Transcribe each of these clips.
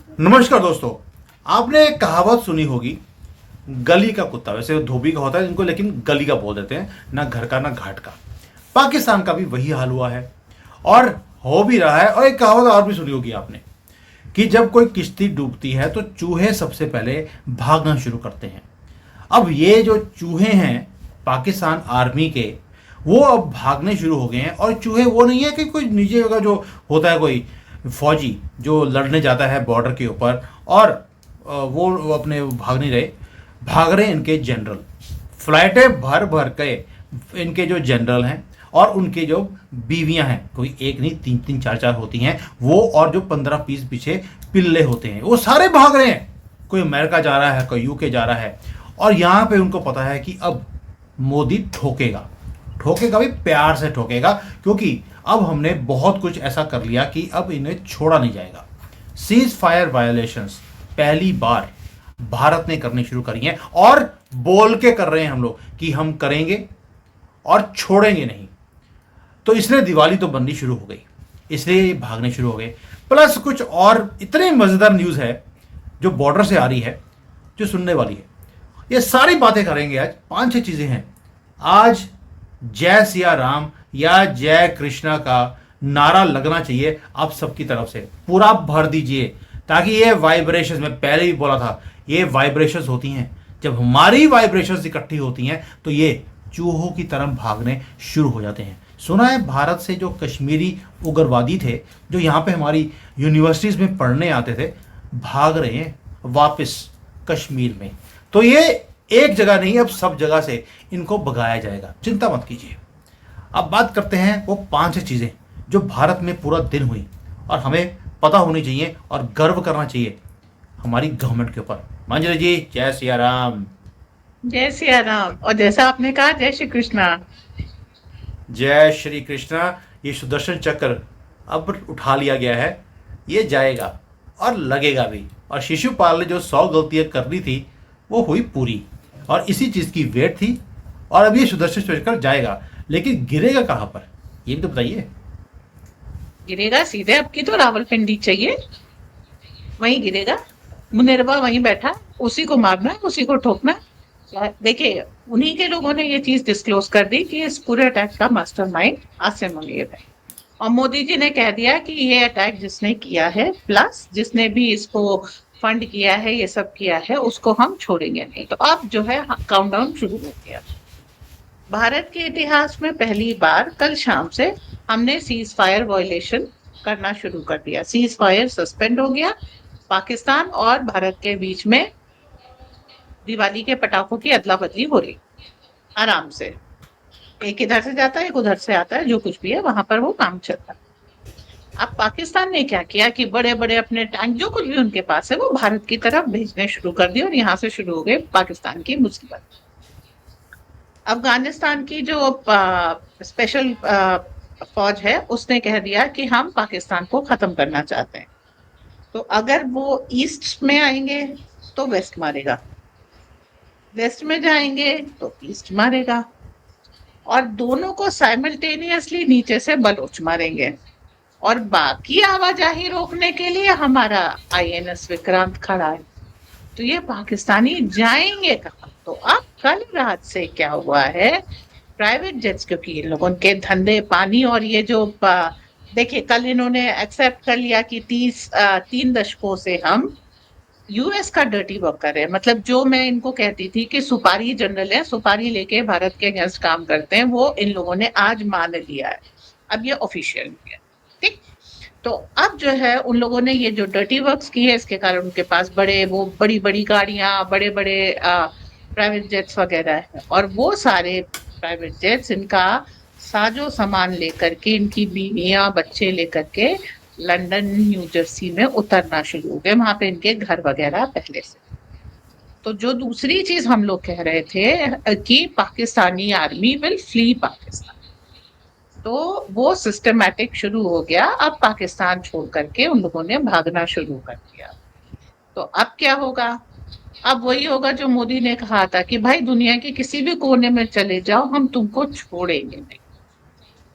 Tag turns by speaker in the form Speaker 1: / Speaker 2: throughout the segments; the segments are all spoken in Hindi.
Speaker 1: नमस्कार दोस्तों। आपने एक कहावत सुनी होगी, गली का कुत्ता। वैसे धोबी का होता है इनको, लेकिन गली का बोल देते हैं, ना घर का ना घाट का। पाकिस्तान का भी वही हाल हुआ है और हो भी रहा है। और एक कहावत और भी सुनी होगी आपने कि जब कोई किश्ती डूबती है तो चूहे सबसे पहले भागना शुरू करते हैं। अब ये जो चूहे हैं पाकिस्तान आर्मी के, वो अब भागने शुरू हो गए हैं। और चूहे वो नहीं है कि कोई नीचे का जो होता है कोई फौजी जो लड़ने जाता है बॉर्डर के ऊपर और वो अपने भाग नहीं रहे। भाग रहे इनके जनरल, फ्लाइटें भर भर के इनके जो जनरल हैं और उनके जो बीवियां हैं, कोई एक नहीं तीन तीन चार चार होती हैं वो, और जो 15-20 पीछे पिल्ले होते हैं, वो सारे भाग रहे हैं। कोई अमेरिका जा रहा है, कोई यूके जा रहा है। और यहाँ पे उनको पता है कि अब मोदी ठोकेगा। ठोकेगा भी प्यार से ठोकेगा, क्योंकि अब हमने बहुत कुछ ऐसा कर लिया कि अब इन्हें छोड़ा नहीं जाएगा। सीज फायर वायलेशंस पहली बार भारत ने करनी शुरू करी हैं और बोल के कर रहे हैं हम लोग कि हम करेंगे और छोड़ेंगे नहीं। तो इसलिए दिवाली तो बननी शुरू हो गई, इसलिए ये भागने शुरू हो गए। प्लस कुछ और इतनी मजेदार न्यूज़ है जो बॉर्डर से आ रही है, जो सुनने वाली है। ये सारी बातें करेंगे आज। 5-6 चीजें हैं आज। जय सिया राम या जय कृष्णा का नारा लगना चाहिए आप सबकी तरफ से, पूरा भर दीजिए, ताकि ये वाइब्रेशंस, मैं पहले भी बोला था, ये वाइब्रेशंस होती हैं। जब हमारी वाइब्रेशंस इकट्ठी होती हैं तो ये चूहों की तरह भागने शुरू हो जाते हैं। सुना है भारत से जो कश्मीरी उग्रवादी थे, जो यहाँ पे हमारी यूनिवर्सिटीज में पढ़ने आते थे, भाग रहे हैं वापस कश्मीर में। तो ये एक जगह नहीं, अब सब जगह से इनको भगाया जाएगा, चिंता मत कीजिए। अब बात करते हैं वो 5 चीजें जो भारत में पूरा दिन हुई और हमें पता होनी चाहिए और गर्व करना चाहिए हमारी गवर्नमेंट के ऊपर। मंजरी जी, जय सिया राम।
Speaker 2: जय सिया राम। और जैसा आपने कहा, जय श्री कृष्णा।
Speaker 1: जय श्री कृष्णा। ये सुदर्शन चक्र अब उठा लिया गया है, ये जाएगा और लगेगा भी। और शिशुपाल ने जो 100 गलतियां करनी थी वो हुई पूरी, और इसी चीज की वेट थी। और अब ये सुदर्शन चक्र जाएगा, लेकिन गिरेगा कहां पर, ये भी तो बताइए।
Speaker 2: गिरेगा सीधे, आपकी तो रावलपिंडी चाहिए, वहीं गिरेगा। मुनिरबा वहीं बैठा, उसी को मारना है, उसी को ठोकना है। देखिए, उन्हीं के लोगों ने ये चीज डिस्क्लोज कर दी कि इस पूरे अटैक का मास्टरमाइंड आसिम मुनीर है। और मोदी जी ने कह दिया कि ये अटैक जिसने किया है, प्लस जिसने भी इसको फंड किया है, ये सब किया है, उसको हम छोड़ेंगे नहीं। तो अब जो है काउंटडाउन शुरू हो गया। भारत के इतिहास में पहली बार कल शाम से हमने सीज फायर वायलेशन करना शुरू कर दिया। सीज फायर सस्पेंड हो गया। पाकिस्तान और भारत के बीच में दिवाली के पटाखों की अदला बदली हो रही, आराम से। एक इधर से जाता है, एक उधर से आता है, जो कुछ भी है वहां पर वो काम चल रहा है। अब पाकिस्तान ने क्या किया कि बड़े बड़े अपने टैंक, जो कुछ भी उनके पास है, वो भारत की तरफ भेजने शुरू कर दिए, और यहाँ से शुरू हो गए पाकिस्तान की मुसीबत। अफगानिस्तान की जो स्पेशल फौज है, उसने कह दिया कि हम पाकिस्तान को खत्म करना चाहते हैं। तो अगर वो ईस्ट में आएंगे तो वेस्ट मारेगा, वेस्ट में जाएंगे तो ईस्ट मारेगा, और दोनों को साइमल्टेनियसली नीचे से बलोच मारेंगे। और बाकी आवाजाही रोकने के लिए हमारा आईएनएस विक्रांत खड़ा है। तो ये पाकिस्तानी जाएंगे कहाँ? तो अब कल रात से क्या हुआ है, प्राइवेट जेट्स, क्योंकि इन लोगों के धंधे पानी, और ये जो देखिए, कल इन्होंने एक्सेप्ट कर लिया कि 3 दशकों से हम यूएस का डर्टी वर्क कर रहे हैं। मतलब जो मैं इनको कहती थी कि सुपारी जनरल है, सुपारी लेके भारत के अगेंस्ट काम करते हैं, वो इन लोगों ने आज मान लिया है। अब ये ऑफिशियल है, ठीक। तो अब जो है उन लोगों ने ये जो डर्टी वर्क्स की है, इसके कारण उनके पास बड़ी बड़ी गाड़ियां, बड़े बड़े प्राइवेट जेट्स वगैरह है, और वो सारे प्राइवेट जेट्स इनका साजो सामान लेकर के, इनकी बीवियां बच्चे लेकर के लंदन न्यू जर्सी में उतरना शुरू हो गए। वहां पे इनके घर वगैरह पहले से। तो जो दूसरी चीज हम लोग कह रहे थे कि Pakistani army will flee Pakistan, तो वो सिस्टमैटिक शुरू हो गया। अब पाकिस्तान छोड़ करके उन लोगों ने भागना शुरू कर दिया। तो अब क्या होगा? अब वही होगा जो मोदी ने कहा था कि भाई दुनिया के किसी भी कोने में चले जाओ, हम तुमको छोड़ेंगे नहीं।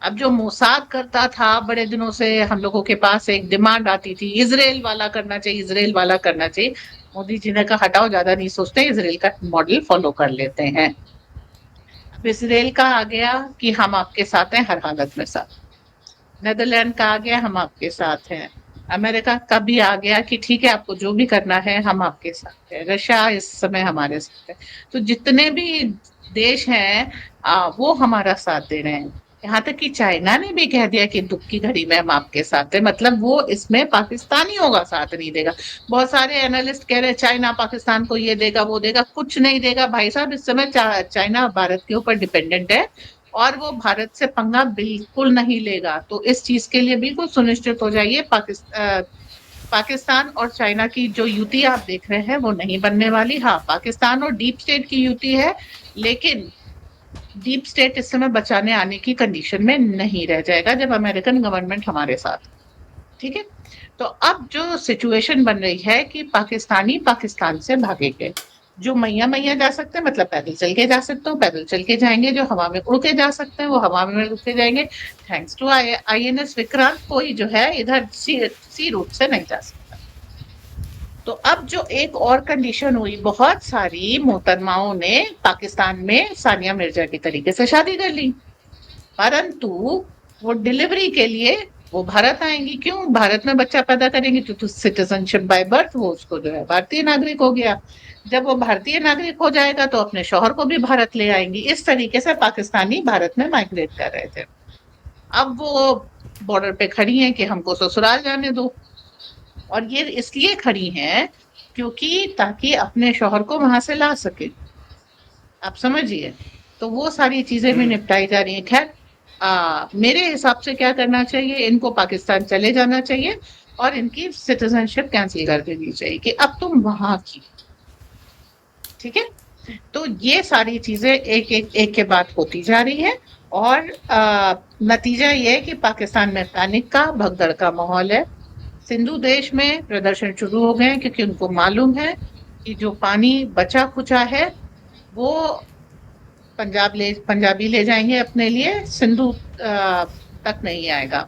Speaker 2: अब जो मोसाद करता था बड़े दिनों से, हम लोगों के पास एक डिमांड आती थी, इजराइल वाला करना चाहिए, इजराइल वाला करना चाहिए। मोदी जी ने कहा हटाओ, ज्यादा नहीं सोचते, इजराइल का मॉडल फॉलो कर लेते हैं। अब इसराइल का आ गया कि हम आपके साथ हैं हर हालत में साथ। नेदरलैंड का आ गया हम आपके साथ हैं। अमेरिका का भी आ गया कि ठीक है आपको जो भी करना है हम आपके साथ हैं। रशिया इस समय हमारे साथ है। तो जितने भी देश हैं वो हमारा साथ दे रहे हैं। यहाँ तक कि चाइना ने भी कह दिया कि दुख की घड़ी में हम आपके साथ हैं, मतलब वो इसमें पाकिस्तानियों का साथ नहीं देगा। बहुत सारे एनालिस्ट कह रहे हैं चाइना पाकिस्तान को ये देगा वो देगा, कुछ नहीं देगा भाई साहब। इस समय चाइना भारत के ऊपर डिपेंडेंट है और वो भारत से पंगा बिल्कुल नहीं लेगा। तो इस चीज के लिए बिल्कुल सुनिश्चित हो जाइए, पाकिस्तान और चाइना की जो युति आप देख रहे हैं वो नहीं बनने वाली। हाँ, पाकिस्तान और डीप स्टेट की युति है, लेकिन डीप स्टेट इस समय बचाने आने की कंडीशन में नहीं रह जाएगा जब अमेरिकन गवर्नमेंट हमारे साथ, ठीक है। तो अब जो सिचुएशन बन रही है कि पाकिस्तानी पाकिस्तान से भागेंगे। जो मैया मैया जा सकते हैं, मतलब पैदल चल के जा सकते हो पैदल चल के जाएंगे, जो हवा में उड़ के जा सकते हैं वो हवा में उड़ के जाएंगे। थैंक्स टू INS विक्रांत, कोई जो है इधर सी रूट से नहीं जा सकता। तो अब जो एक और कंडीशन हुई, बहुत सारी मोहतरमाओं ने पाकिस्तान में सानिया मिर्जा की तरीके से शादी कर ली, परंतु वो डिलीवरी के लिए वो भारत आएंगी। क्यों? भारत में बच्चा पैदा करेंगी तो सिटीजनशिप बाय बर्थ वो उसको जो है भारतीय नागरिक हो गया। जब वो भारतीय नागरिक हो जाएगा तो अपने शौहर को भी भारत ले आएंगी। इस तरीके से पाकिस्तानी भारत में माइग्रेट कर रहे थे। अब वो बॉर्डर पे खड़ी हैं कि हमको ससुराल जाने दो, और ये इसलिए खड़ी हैं क्योंकि ताकि अपने शौहर को वहां से ला सके, आप समझिए। तो वो सारी चीजें भी निपटाई जा रही हैं। खैर मेरे हिसाब से क्या करना चाहिए, इनको पाकिस्तान चले जाना चाहिए और इनकी सिटीजनशिप कैंसिल कर देनी चाहिए कि अब तुम वहां की, ठीक है। तो ये सारी चीजें एक एक एक के बाद होती जा रही है और नतीजा ये है कि पाकिस्तान में पैनिक का भगदड़ का माहौल है। सिंधु देश में प्रदर्शन शुरू हो गए हैं क्योंकि उनको मालूम है कि जो पानी बचा खुचा है वो पंजाबी ले जाएंगे अपने लिए, सिंधु तक नहीं आएगा,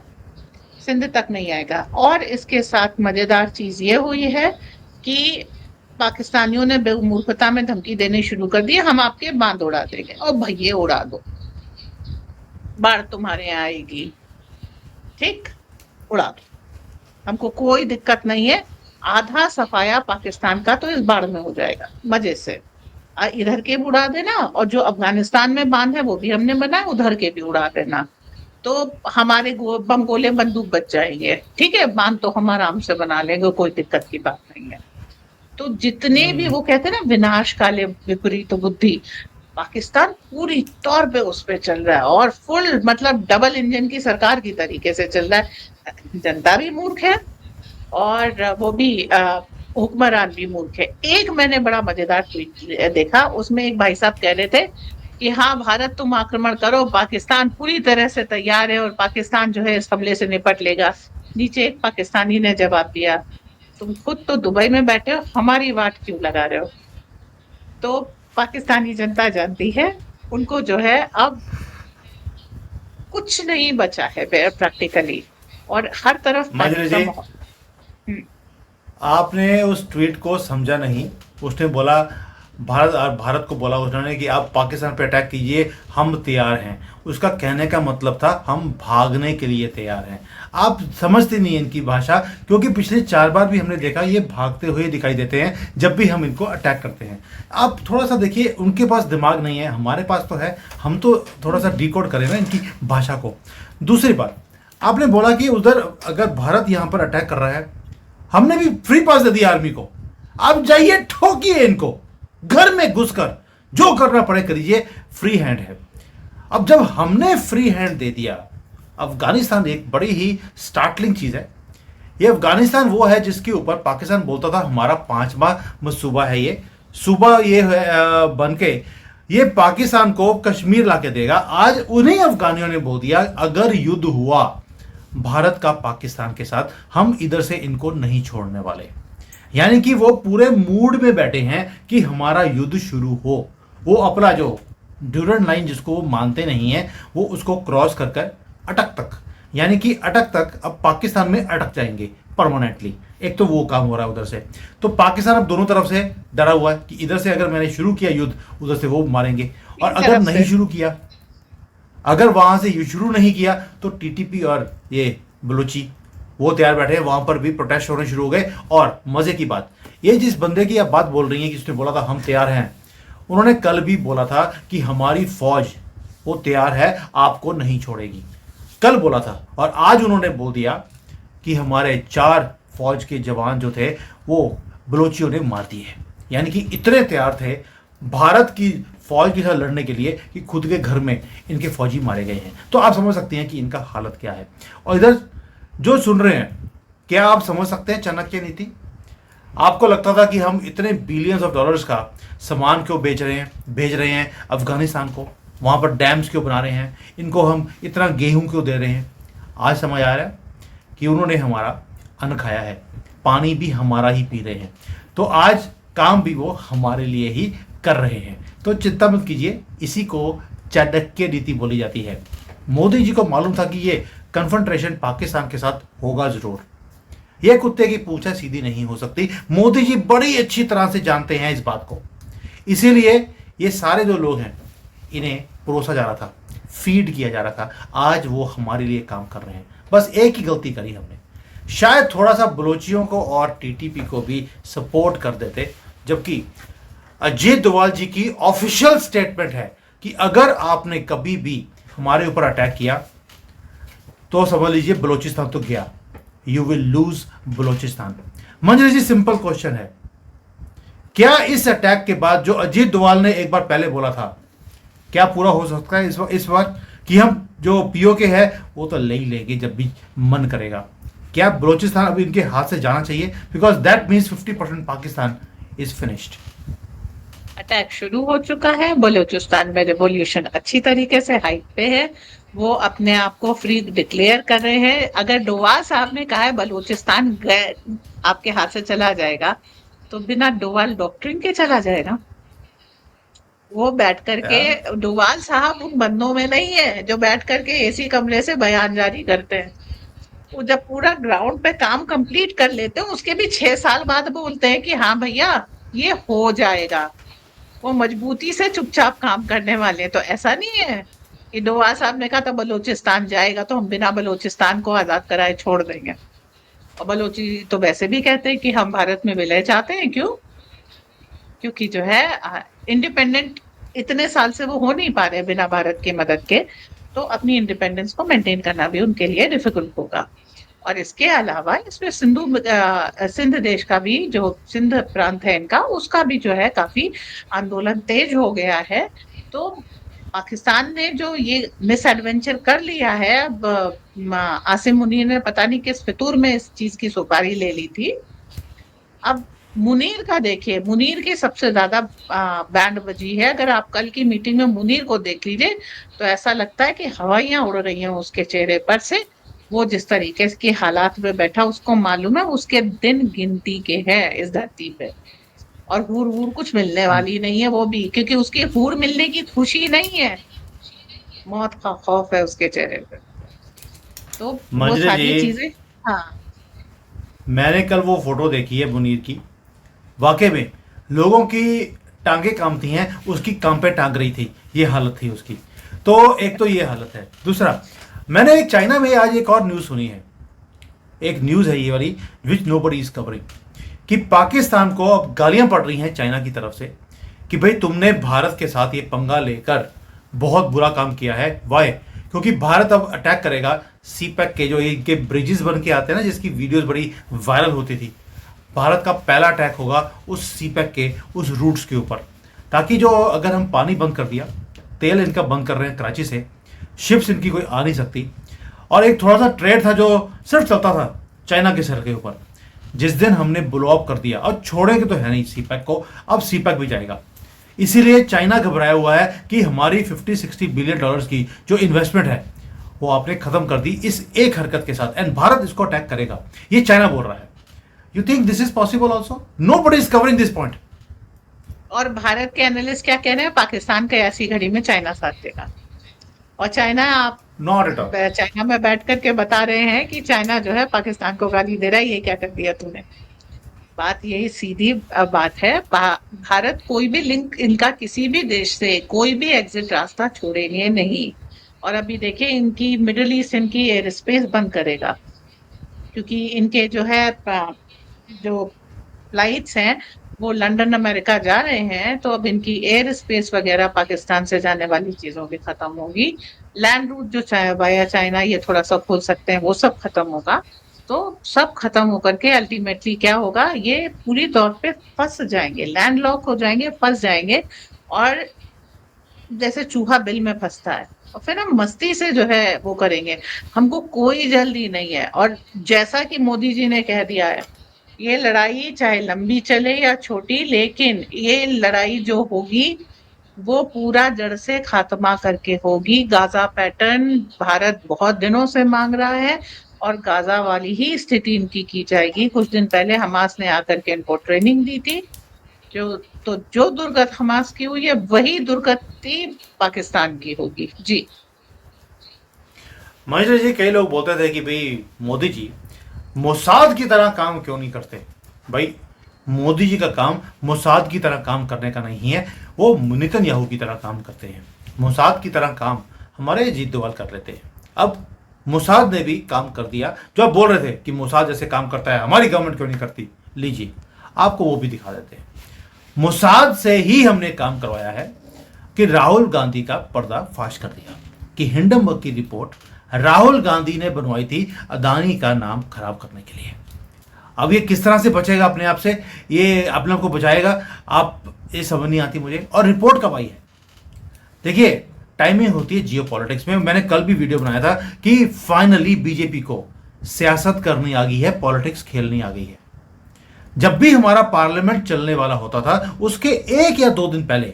Speaker 2: सिंध तक नहीं आएगा। और इसके साथ मजेदार चीज ये हुई है कि पाकिस्तानियों ने बेमूर्खता में धमकी देने शुरू कर दी, हम आपके बांध उड़ा देंगे। और भैये उड़ा दो, बाढ़ तुम्हारे यहाँ आएगी, ठीक, उड़ा दो, हमको कोई दिक्कत नहीं है। आधा सफाया पाकिस्तान का तो इस बाढ़ में हो जाएगा मजे से। इधर के भी उड़ा देना और जो अफगानिस्तान में बांध है वो भी हमने बनाया, उधर के भी उड़ा देना। तो हमारे बम गोले बंदूक बच जाएंगे, ठीक है। बांध तो हम आराम से बना लेंगे, कोई दिक्कत की बात नहीं है। तो जितने भी वो कहते हैं ना विनाश काले विपरीत बुद्धि, पाकिस्तान पूरी तौर पे उस पे चल रहा है और फुल मतलब डबल इंजन की सरकार की तरीके से चल रहा है। जनता भी मूर्ख है और वो भी हुक्मरान भी मूर्ख है। एक मैंने बड़ा मजेदार ट्वीट देखा, उसमें एक भाई साहब कह रहे थे कि हाँ भारत तुम आक्रमण करो, पाकिस्तान पूरी तरह से तैयार है और पाकिस्तान जो है इस हमले से निपट लेगा। नीचे एक पाकिस्तानी ने जवाब दिया, तुम खुद तो दुबई में बैठे हो, हमारी वाट क्यों लगा रहे हो। तो पाकिस्तानी जनता जानती है उनको जो है अब कुछ नहीं बचा है प्रैक्टिकली, और हर तरफ
Speaker 1: माजरा जी, आपने उस ट्वीट को समझा नहीं। उसने बोला भारत को बोला उन्होंने कि आप पाकिस्तान पे अटैक कीजिए, हम तैयार हैं। उसका कहने का मतलब था हम भागने के लिए तैयार हैं। आप समझते नहीं इनकी भाषा, क्योंकि पिछले 4 बार भी हमने देखा ये भागते हुए दिखाई देते हैं जब भी हम इनको अटैक करते हैं। आप थोड़ा सा देखिए, उनके पास दिमाग नहीं है, हमारे पास तो है। हम तो थोड़ा सा डिकोड करें ना इनकी भाषा को। दूसरी बात, आपने बोला कि उधर अगर भारत यहाँ पर अटैक कर रहा है, हमने भी फ्री पास दे दिया आर्मी को, आप जाइए ठोकिए इनको, घर में घुसकर जो करना पड़े करिए, फ्री हैंड है। अब जब हमने फ्री हैंड दे दिया, अफगानिस्तान एक बड़ी ही स्टार्टलिंग चीज है। ये अफगानिस्तान वो है जिसके ऊपर पाकिस्तान बोलता था हमारा 5वां सूबा है, ये सूबा ये बन के ये पाकिस्तान को कश्मीर लाके देगा। आज उन्हीं अफगानियों ने बोल दिया अगर युद्ध हुआ भारत का पाकिस्तान के साथ, हम इधर से इनको नहीं छोड़ने वाले। यानी कि वो पूरे मूड में बैठे हैं कि हमारा युद्ध शुरू हो। वो अपना जो ड्यूरेंट लाइन जिसको वो मानते नहीं है, वो उसको क्रॉस कर कर अटक तक, यानी कि अटक तक अब पाकिस्तान में अटक जाएंगे परमानेंटली। एक तो वो काम हो रहा है उधर से। तो पाकिस्तान अब दोनों तरफ से डरा हुआ है कि इधर से अगर मैंने शुरू किया युद्ध, उधर से वो मारेंगे, और
Speaker 2: तीन
Speaker 1: अगर
Speaker 2: तरफ
Speaker 1: नहीं
Speaker 2: से।
Speaker 1: शुरू किया, अगर वहां से ये शुरू नहीं किया, तो टीटीपी और ये बलूची वो तैयार बैठे हैं, वहां पर भी प्रोटेस्ट होने शुरू हो गए। और मजे की बात, ये जिस बंदे की आप बात बोल रही हैं कि उसने बोला था हम तैयार हैं, उन्होंने कल भी बोला था कि हमारी फौज वो तैयार है, आपको नहीं छोड़ेगी। कल बोला था। और आज उन्होंने बोल दिया कि हमारे 4 फौज के जवान जो थे वो बलोचियों ने मार दिए। यानी कि इतने तैयार थे भारत की फौज के साथ लड़ने के लिए कि खुद के घर में इनके फौजी मारे गए हैं। तो आप समझ सकते हैं कि इनका हालत क्या है। और इधर जो सुन रहे हैं, क्या आप समझ सकते हैं चाणक्य नीति? आपको लगता था कि हम इतने बिलियंस ऑफ डॉलर्स का सामान क्यों भेज रहे हैं अफगानिस्तान को, वहां पर डैम्स क्यों बना रहे हैं, इनको हम इतना गेहूं क्यों दे रहे हैं? आज समझ आ रहा है कि उन्होंने हमारा अन्न खाया है, पानी भी हमारा ही पी रहे हैं, तो आज काम भी वो हमारे लिए ही कर रहे हैं। तो चिंता मत कीजिए, इसी को चाणक्य नीति बोली जाती है। मोदी जी को मालूम था कि ये कन्फ्रंटेशन पाकिस्तान के साथ होगा जरूर। ये कुत्ते की पूंछ सीधी नहीं हो सकती, मोदी जी बड़ी अच्छी तरह से जानते हैं इस बात को। इसीलिए ये सारे जो लोग हैं इन्हें परोसा जा रहा था, फीड किया जा रहा था। आज वो हमारे लिए काम कर रहे हैं। बस एक ही गलती करी हमने, शायद थोड़ा सा बलोचियों को और टीटीपी को भी सपोर्ट कर देते। जबकि अजीत डोभाल जी की ऑफिशियल स्टेटमेंट है कि अगर आपने कभी भी हमारे ऊपर अटैक किया तो समझ लीजिए बलोचिस्तान तो गया, you will lose Balochistan. Manjari ji, simple question है, क्या इस अटैक के बाद जो अजीत डोभाल ने एक बार पहले बोला था, क्या पूरा हो सकता है इस बार कि हम जो पीओके है वो तो ले ही लेंगे जब भी मन करेगा? क्या बलोचिस्तान अभी इनके हाथ से जाना चाहिए? Because that means 50% Pakistan is finished.
Speaker 2: Attack शुरू हो चुका है। बलूचिस्तान में रिवॉल्यूशन अच्छी तरीके से हाइट पे है। वो अपने आप को फ्री डिक्लेयर कर रहे हैं। अगर डोभाल साहब ने कहा है बलूचिस्तान आपके हाथ से चला जाएगा, तो बिना डोभाल डॉक्ट्रिन के चला जाएगा? वो बैठ करके, डोभाल साहब उन बंदों में नहीं है जो बैठ करके एसी कमरे से बयान जारी करते हैं। वो जब पूरा ग्राउंड पे काम कंप्लीट कर लेते हैं, उसके भी 6 साल बाद बोलते हैं कि हाँ भैया ये हो जाएगा। वो मजबूती से चुपचाप काम करने वाले। तो ऐसा नहीं है कि डोभाल साहब ने कहा था बलूचिस्तान जाएगा तो हम बिना बलूचिस्तान को आजाद कराए छोड़ देंगे। और बलोची तो वैसे भी कहते हैं कि हम भारत में विलय चाहते हैं। क्यों? क्योंकि जो है इंडिपेंडेंट इतने साल से वो हो नहीं पा रहे बिना भारत की मदद के, तो अपनी इंडिपेंडेंस को मेंटेन करना भी उनके लिए डिफिकल्ट होगा। और इसके अलावा इसमें सिंध देश का भी, जो सिंध प्रांत है इनका, उसका भी जो है काफी आंदोलन तेज हो गया है। तो पाकिस्तान ने जो ये मिस एडवेंचर कर लिया है, अब आसिम मुनीर ने पता नहीं किस फितूर में इस चीज की सुपारी ले ली थी। अब मुनीर का देखिए, मुनीर की सबसे ज्यादा बैंड बजी है। अगर आप कल की मीटिंग में मुनीर को देख लीजिए तो ऐसा लगता है कि हवाइयां उड़ रही हैं उसके चेहरे पर से। वो जिस तरीके के हालात में बैठा, उसको मालूम है उसके दिन गिनती के हैं इस धरती पे, और हूर हूर कुछ मिलने वाली नहीं है। वो भी क्योंकि उसकी हूर मिलने की खुशी नहीं है, मौत का खौफ है उसके चेहरे पे। तो वो
Speaker 1: मंजरी
Speaker 2: सारी
Speaker 1: जी,
Speaker 2: चीजें। हाँ,
Speaker 1: मैंने कल वो फोटो देखी है मुनीर की। वाकई में लोगों की टांगे कामती हैं, उसकी काम पे टांग रही थी, ये हालत थी उसकी। तो एक तो ये हालत है। दूसरा, मैंने एक चाइना में आज एक और न्यूज़ सुनी है। एक न्यूज़ है ये वाली, विच नोबडी इज कवरिंग, कि पाकिस्तान को अब गालियां पड़ रही हैं चाइना की तरफ से कि भाई तुमने भारत के साथ ये पंगा लेकर बहुत बुरा काम किया है। वाई? क्योंकि भारत अब अटैक करेगा सीपैक के, जो इनके ब्रिजेस बन के आते हैं ना, जिसकी वीडियोस बड़ी वायरल होती थी। भारत का पहला अटैक होगा उस सीपैक के उस रूट्स के ऊपर, ताकि जो अगर हम पानी बंद कर दिया, तेल इनका बंद कर रहे हैं कराची से, शिप्स इनकी कोई आ नहीं सकती। और एक थोड़ा सा ट्रेड था जो सिर्फ चलता था चाइना के सर के ऊपर, जिस दिन हमने ब्लो अप कर दिया, और छोड़ेंगे तो है नहीं सीपैक को, अब सीपैक भी जाएगा। इसीलिए चाइना घबराया हुआ है कि हमारी 50-60 बिलियन डॉलर्स की जो इन्वेस्टमेंट है वो आपने खत्म कर दी इस एक हरकत के साथ, एंड भारत इसको अटैक करेगा, ये चाइना बोल रहा है। You think this is possible also? Nobody is covering this point.
Speaker 2: और भारत के एनालिस्ट क्या कह रहे हैं? पाकिस्तान का ऐसी घड़ी में चाइना साथ देगा। और चाइना, आप
Speaker 1: नॉट एट ऑल।
Speaker 2: चाइना में बैठ करके बता रहे हैं कि चाइना जो है पाकिस्तान को गाली दे रहा है, ये क्या कर दिया तूने। बात यही सीधी बात है। भारत कोई भी लिंक इनका किसी भी देश से, कोई भी एग्जिट रास्ता छोड़ेंगे नहीं। और अभी देखिए इनकी मिडिल ईस्ट, इनकी एयर स्पेस बंद करेगा, क्योंकि इनके जो है जो फ्लाइट्स हैं वो लंदन अमेरिका जा रहे हैं, तो अब इनकी एयर स्पेस वगैरह पाकिस्तान से जाने वाली चीजों की खत्म होगी। लैंड रूट जो वाया चाइना ये थोड़ा सा खोल सकते हैं, वो सब खत्म होगा। तो सब खत्म होकर के अल्टीमेटली क्या होगा, ये पूरी तौर पे फंस जाएंगे, लैंडलॉक हो जाएंगे, फंस जाएंगे। और जैसे चूहा बिल में फंसता है, और फिर हम मस्ती से जो है वो करेंगे। हमको कोई जल्दी नहीं है। और जैसा कि मोदी जी ने कह दिया है, ये लड़ाई चाहे लंबी चले या छोटी, लेकिन ये लड़ाई जो होगी वो पूरा जड़ से खात्मा करके होगी। गाजा पैटर्न भारत बहुत दिनों से मांग रहा है, और गाजा वाली ही स्थिति इनकी की जाएगी। कुछ दिन पहले हमास ने आकर के इनको ट्रेनिंग दी थी। जो तो जो दुर्गत हमास की हुई है, वही दुर्गति पाकिस्तान की होगी। जी।
Speaker 1: महेंद्र जी, कई लोग बोलते थे कि भाई मोदी जी मोसाद की तरह काम क्यों नहीं करते। भाई मोदी जी का काम मोसाद की तरह काम करने का नहीं है, वो नेतन्याहू की तरह काम करते हैं। मोसाद की तरह काम हमारे अजीत डोभाल कर लेते हैं। अब मोसाद ने भी काम कर दिया। जो आप बोल रहे थे कि मोसाद जैसे काम करता है, हमारी गवर्नमेंट क्यों नहीं करती, लीजिए आपको वो भी दिखा देते हैं। मोसाद से ही हमने काम करवाया है कि राहुल गांधी का पर्दाफाश कर दिया कि हिंडनबर्ग की रिपोर्ट राहुल गांधी ने बनवाई थी अदानी का नाम खराब करने के लिए। अब ये किस तरह से बचेगा अपने आप से, ये अपने आप को बचाएगा, आप ये समझ नहीं आती मुझे। और रिपोर्ट कब आई है, देखिए टाइमिंग होती है जियो पॉलिटिक्स में। मैंने कल भी वीडियो बनाया था कि फाइनली बीजेपी को सियासत करनी आ गई है, पॉलिटिक्स खेलनी आ गई है। जब भी हमारा पार्लियामेंट चलने वाला होता था, उसके 1 या 2 दिन पहले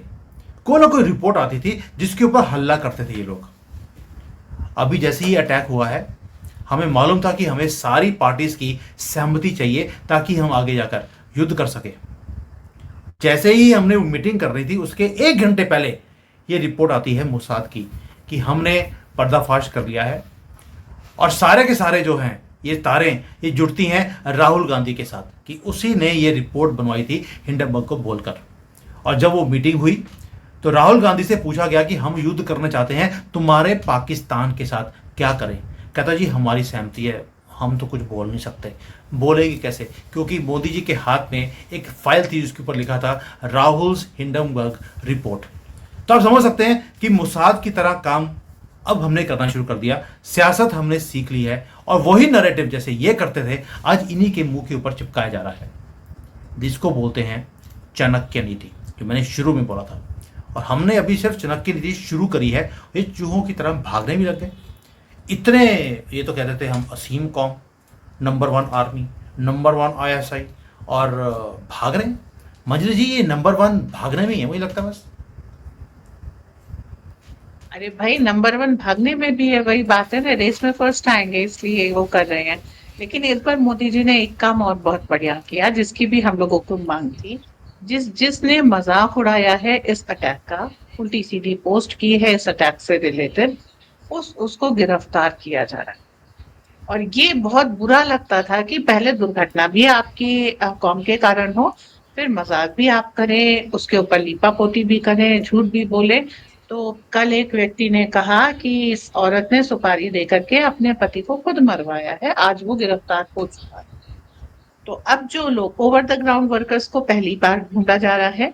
Speaker 1: कोई ना कोई रिपोर्ट आती थी जिसके ऊपर हल्ला करते थे ये लोग। अभी जैसे ही अटैक हुआ है, हमें मालूम था कि हमें सारी पार्टीज की सहमति चाहिए ताकि हम आगे जाकर युद्ध कर सके। जैसे ही हमने मीटिंग कर रही थी, उसके 1 घंटे पहले ये रिपोर्ट आती है मोसाद की कि हमने पर्दाफाश कर लिया है। और सारे के सारे जो हैं ये तारें ये जुड़ती हैं राहुल गांधी के साथ कि उसी ने ये रिपोर्ट बनवाई थी हिंडनबर्ग को बोलकर। और जब वो मीटिंग हुई तो राहुल गांधी से पूछा गया कि हम युद्ध करना चाहते हैं तुम्हारे पाकिस्तान के साथ, क्या करें। कहता जी हमारी सहमति है, हम तो कुछ बोल नहीं सकते। बोलेगी कैसे, क्योंकि मोदी जी के हाथ में एक फाइल थी जिसके ऊपर लिखा था राहुल्स हिंडनबर्ग रिपोर्ट। तो आप समझ सकते हैं कि मोसाद की तरह काम अब हमने करना शुरू कर दिया। सियासत हमने सीख ली है, और वही नैरेटिव जैसे ये करते थे आज इन्हीं के मुंह के ऊपर चिपकाया जा रहा है, जिसको बोलते हैं चाणक्य नीति, जो मैंने शुरू में बोला था। और हमने अभी सिर्फ चाणक्य नीति शुरू करी है, ये चूहों की तरह भागने भी लग गए। इतने ये तो कहते थे हम असीम कौम, नंबर 1 आर्मी, नंबर 1 ISI, और भाग रहे हैं। मंजरी जी ये नंबर 1 भागने में ही है, मुझे लगता है बस।
Speaker 2: अरे भाई नंबर 1 भागने में भी है, वही बात है ना, रेस में फर्स्ट आएंगे इसलिए वो कर रहे हैं। लेकिन इस बार मोदी जी ने एक काम और बहुत बढ़िया किया, जिसकी भी हम लोगों को मांग थी। जिसने मजाक उड़ाया है इस अटैक का, उल्टी सीधी पोस्ट की है इस अटैक से रिलेटेड, उसको गिरफ्तार किया जा रहा है। और ये बहुत बुरा लगता था कि पहले दुर्घटना भी आपकी कौम के कारण हो, फिर मजाक भी आप करें, उसके ऊपर लीपापोती भी करें, झूठ भी बोले। तो कल एक व्यक्ति ने कहा कि इस औरत ने सुपारी देकर के अपने पति को खुद मरवाया है, आज वो गिरफ्तार हो चुका है। तो अब जो लोग ओवर द ग्राउंड वर्कर्स को पहली बार ढूंढा जा रहा है,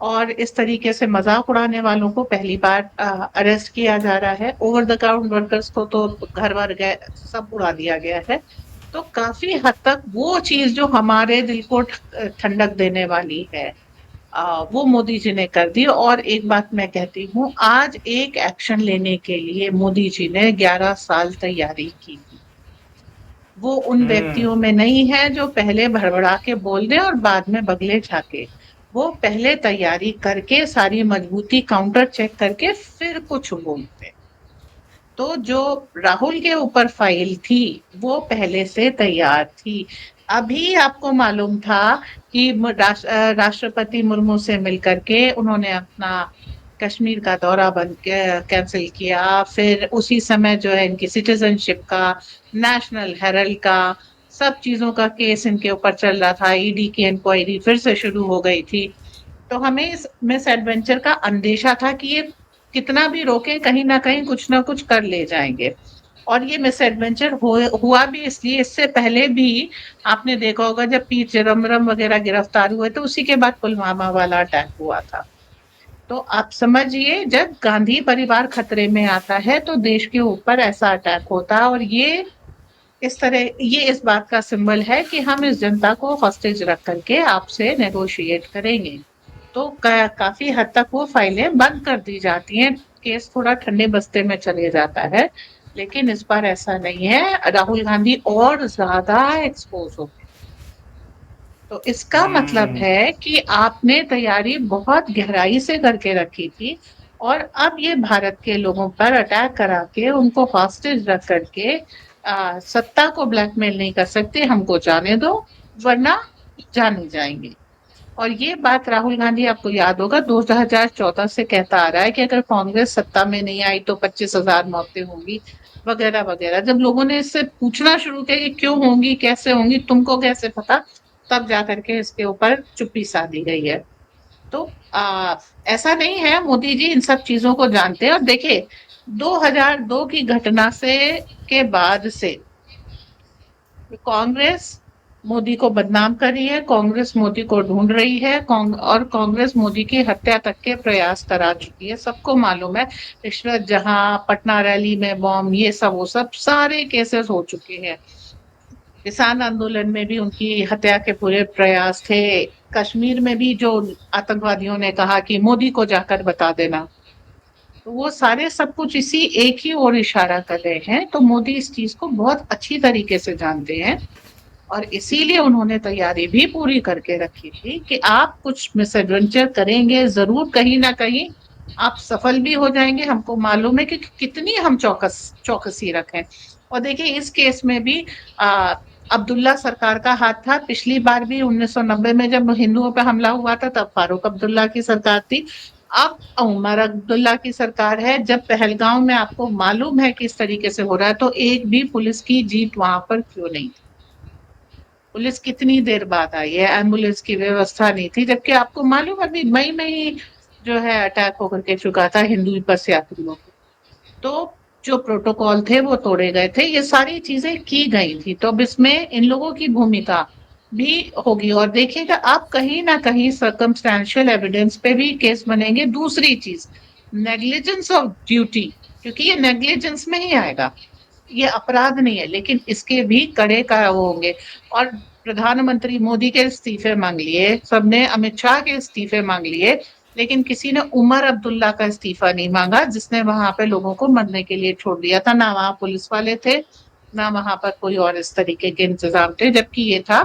Speaker 2: और इस तरीके से मजाक उड़ाने वालों को पहली बार अरेस्ट किया जा रहा है। ओवर द ग्राउंड वर्कर्स को तो घर वर गए सब उड़ा दिया गया है। तो काफी हद तक वो चीज जो हमारे दिल को ठंडक देने वाली है, वो मोदी जी ने कर दी। और एक बात मैं कहती हूँ, आज एक एक्शन लेने के लिए मोदी जी ने 11 साल तैयारी की थी। वो उन व्यक्तियों में नहीं है जो पहले भड़बड़ा के बोल दे और बाद में बगले झाके। वो पहले तैयारी करके सारी मजबूती काउंटर चेक करके फिर कुछ बोलते। तो जो राहुल के ऊपर फाइल थी वो पहले से तैयार थी। अभी आपको मालूम था कि राष्ट्रपति मुर्मू से मिलकर के उन्होंने अपना कश्मीर का दौरा बंद कैंसिल किया, फिर उसी समय जो है इनकी सिटीजनशिप का, नेशनल हेरल्ड का, सब चीजों का केस इनके ऊपर चल रहा था। ईडी की इंक्वायरी फिर से शुरू हो गई थी। तो हमें इस मिस एडवेंचर का अंदेशा था कि ये कितना भी रोके, कहीं ना कुछ कर ले जाएंगे। और ये मिस एडवेंचर हुआ भी, इसलिए इससे पहले भी आपने देखा होगा जब पी चिदम्बरम वगैरह गिरफ्तार हुए तो उसी के बाद पुलवामा वाला अटैक हुआ था। तो आप समझिए, जब गांधी परिवार खतरे में आता है तो देश के ऊपर ऐसा अटैक होता है। और ये इस तरह, ये इस बात का सिंबल है कि हम इस जनता को हॉस्टेज रख करके आपसे नेगोशिएट करेंगे। तो काफी हद तक वो फाइलें बंद कर दी जाती हैं, केस थोड़ा ठंडे बस्ते में चले जाता है। लेकिन इस बार ऐसा नहीं है, राहुल गांधी और ज्यादा एक्सपोज हो गए। तो इसका मतलब
Speaker 1: हम्म।
Speaker 2: है कि आपने तैयारी बहुत गहराई से करके रखी थी, और अब ये भारत के लोगों पर अटैक करा के उनको हॉस्टेज रख करके सत्ता को ब्लैकमेल नहीं कर सकते। हमको जाने दो, वरना जाने जाएंगे। और ये बात राहुल गांधी, आपको याद होगा, 2014 से कहता आ रहा है कि अगर कांग्रेस सत्ता में नहीं आई तो 25,000 मौतें होंगी, वगैरह वगैरह। जब लोगों ने इससे पूछना शुरू किया कि क्यों होंगी, कैसे होंगी, तुमको कैसे पता, तब जाकर के इसके ऊपर चुप्पी साधी गई है। तो ऐसा नहीं है, मोदी जी इन सब चीजों को जानते हैं। और देखिए, 2002 की घटना से के बाद से कांग्रेस मोदी को बदनाम कर रही है, कांग्रेस मोदी को ढूंढ रही है, और कांग्रेस मोदी की हत्या तक के प्रयास करा चुकी है। सबको मालूम है, रिश्वत जहां, पटना रैली में बॉम्ब, ये सब वो सब सारे केसेस हो चुके हैं। किसान आंदोलन में भी उनकी हत्या के पूरे प्रयास थे। कश्मीर में भी जो आतंकवादियों ने कहा कि मोदी को जाकर बता देना, तो वो सारे सब कुछ इसी एक ही ओर इशारा कर रहे हैं। तो मोदी इस चीज को बहुत अच्छी तरीके से जानते हैं, और इसीलिए उन्होंने तैयारी भी पूरी करके रखी थी कि आप कुछ मिसएडवेंचर करेंगे जरूर, कहीं ना कहीं आप सफल भी हो जाएंगे। हमको मालूम है कि कितनी हम चौकसी रखें। और देखिए, इस केस में भी आ, अब्दुल्ला सरकार का हाथ था। पिछली बार भी 1990 में जब हिंदुओं पर हमला हुआ था, तब फारूक अब्दुल्ला की सरकार थी। अब उमर अब्दुल्ला की सरकार है। जब पहलगांव में आपको मालूम है कि इस तरीके से हो रहा है, तो एक भी पुलिस की जीप वहां पर क्यों नहीं थी? पुलिस कितनी देर बाद आई है, एम्बुलेंस की व्यवस्था नहीं थी, जबकि आपको मालूम है अभी मई में ही जो है अटैक होकर के चुका था हिंदू बस यात्रियों पे। तो जो प्रोटोकॉल थे वो तोड़े गए थे, ये सारी चीजें की गई थी। तो अब इसमें इन लोगों की भूमिका भी होगी। और देखिएगा आप, कहीं ना कहीं सर्कमस्टेंशियल एविडेंस पे भी केस बनेंगे। दूसरी चीज, नेग्लिजेंस ऑफ ड्यूटी, क्योंकि ये नेग्लिजेंस में ही आएगा, ये अपराध नहीं है, लेकिन इसके भी कड़े का वो होंगे। और प्रधानमंत्री मोदी के इस्तीफे मांग लिए सबने, अमित शाह के इस्तीफे मांग लिए, लेकिन किसी ने उमर अब्दुल्ला का इस्तीफा नहीं मांगा, जिसने वहां पे लोगों को मरने के लिए छोड़ दिया था। ना वहां पुलिस वाले थे, ना वहां पर कोई और इस तरीके के इंतजाम थे, जबकि ये था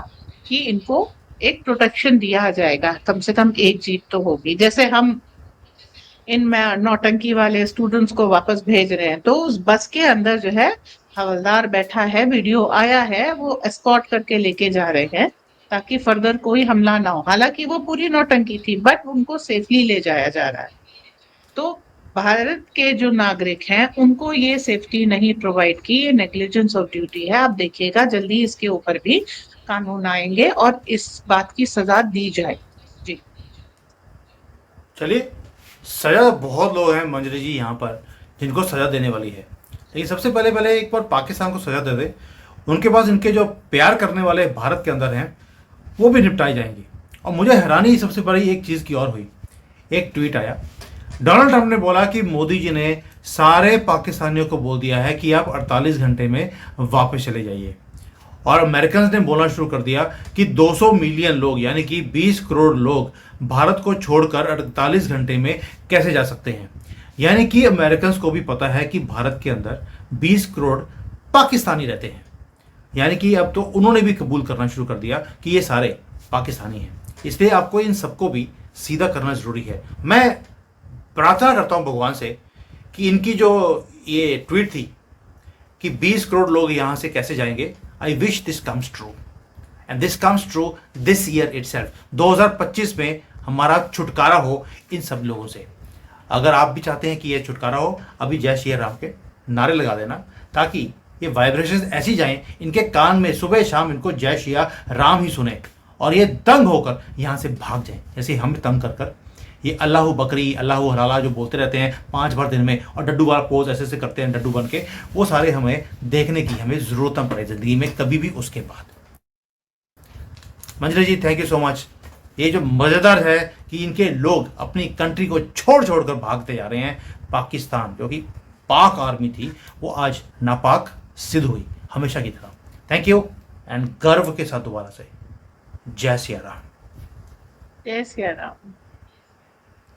Speaker 2: कि इनको एक प्रोटेक्शन दिया जाएगा, कम से कम एक जीत तो होगी। जैसे हम इन नौटंकी वाले स्टूडेंट्स को वापस भेज रहे हैं, तो उस बस के अंदर जो है हवलदार बैठा है, वीडियो आया है, वो एस्कॉर्ट करके लेके जा रहे हैं ताकि फर्दर कोई हमला ना हो। हालांकि वो पूरी नौटंकी थी, बट उनको सेफली ले जाया जा रहा है। तो भारत के जो नागरिक हैं उनको ये सेफ्टी नहीं प्रोवाइड की, ये नेग्लिजेंस ऑफ ड्यूटी है। आप देखिएगा जल्दी इसके ऊपर भी कानून आएंगे और इस बात की सजा दी जाए। जी।
Speaker 1: चलिए, सजा बहुत लोग हैं मंजरी जी यहाँ पर जिनको सजा देने वाली है, लेकिन सबसे पहले पहले एक बार पाकिस्तान को सजा दे दे, उनके पास इनके जो प्यार करने वाले भारत के अंदर हैं वो भी निपटाई जाएंगी। और मुझे हैरानी सबसे बड़ी एक चीज़ की और हुई। एक ट्वीट आया, डोनाल्ड ट्रंप ने बोला कि मोदी जी ने सारे पाकिस्तानियों को बोल दिया है कि आप 48 घंटे में वापस चले जाइए। और अमेरिकन ने बोलना शुरू कर दिया कि 200 मिलियन लोग यानी कि 20 करोड़ लोग भारत को छोड़कर 48 घंटे में कैसे जा सकते हैं। यानी कि अमेरिकन को भी पता है कि भारत के अंदर 20 करोड़ पाकिस्तानी रहते हैं। यानी कि अब तो उन्होंने भी कबूल करना शुरू कर दिया कि ये सारे पाकिस्तानी हैं। इसलिए आपको इन सबको भी सीधा करना जरूरी है। मैं प्रार्थना करता हूं भगवान से कि इनकी जो ये ट्वीट थी कि 20 करोड़ लोग यहां से कैसे जाएंगे, I wish this comes true, and this comes true this year itself. 2025 में हमारा छुटकारा हो इन सब लोगों से। अगर आप भी चाहते हैं कि ये छुटकारा हो, अभी जय श्री राम के नारे लगा देना, ताकि ये वाइब्रेशंस ऐसी जाएं इनके कान में सुबह शाम इनको जय श्री राम ही सुने और ये दंग होकर यहाँ से भाग जाएं, जैसे हम तंग कर कर ये अल्लाह बकरी अल्लाह हलाला जो बोलते रहते हैं 5 बार दिन में और डड्डू वाला पोज ऐसे ऐसे करते हैं डड्डू बन के, वो सारे हमें देखने की हमें जरूरत न पड़े जिंदगी में कभी भी उसके बाद। मंजरी जी थैंक यू सो मच। ये जो मजेदार है कि इनके लोग अपनी कंट्री को छोड़ छोड़ कर भागते जा रहे हैं। पाकिस्तान जो कि पाक आर्मी थी वो आज नापाक सिद्ध हुई हमेशा की तरह। थैंक यू एंड गर्व के साथ दोबारा से जय सिया राम।
Speaker 2: जय सिया राम।